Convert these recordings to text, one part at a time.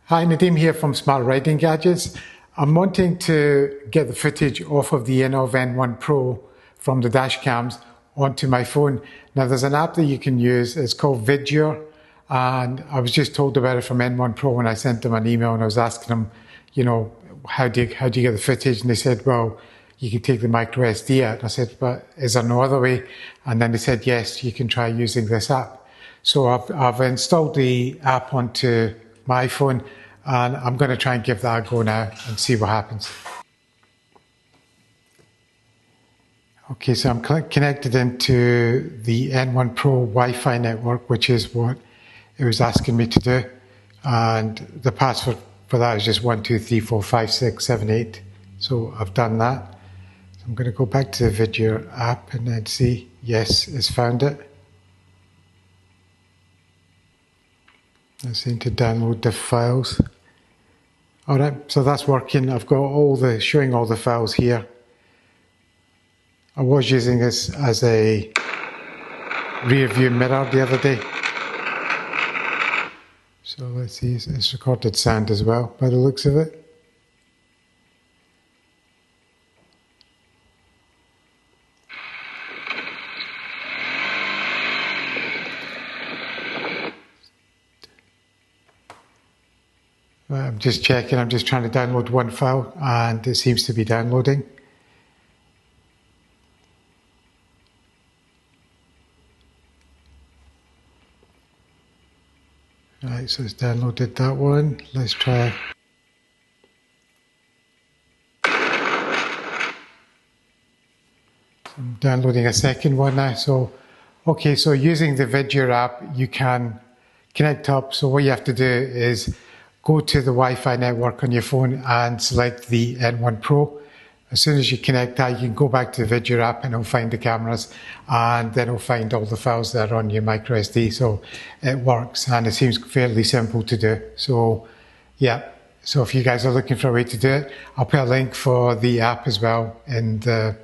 Hi, Nadeem here from Smart Riding Gadgets. I'm wanting to get the footage off of the Innovv N1 Pro from the dash cams onto my phone. Now there's an app that you can use, it's called Vidgear, and I was just told about it from N1 Pro when I sent them an email and I was asking them, you know, how do you get the footage? And they said, well, you can take the micro SD out. And I said, but is there no other way? And then they said, yes, you can try using this app. So I've installed the app onto my iPhone, and I'm going to try and give that a go now and see what happens. Okay, so I'm connected into the N1 Pro Wi-Fi network, which is what it was asking me to do. And the password for that is just 12345678. So I've done that. So I'm going to go back to the Vidgear app and then see, yes, it's found it. I seem to download the files. Alright, so that's working. I've got showing all the files here. I was using this as a rear view mirror the other day. So let's see, it's recorded sound as well by the looks of it. I'm just checking, I'm just trying to download one file and it seems to be downloading. Right, so it's downloaded that one. Let's try. I'm downloading a second one now. So, okay, so using the Vidgear app, you can connect up. So what you have to do is go to the Wi-Fi network on your phone and select the N1 Pro. As soon as you connect that, you can go back to the Vidgear app and it'll find the cameras, and then it'll find all the files that are on your micro SD. So it works and it seems fairly simple to do. So yeah, so if you guys are looking for a way to do it, I'll put a link for the app as well in the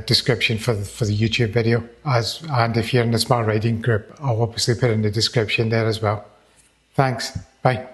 description for the YouTube video. And if you're in the Smart Riding group, I'll obviously put in the description there as well. Thanks. Bye.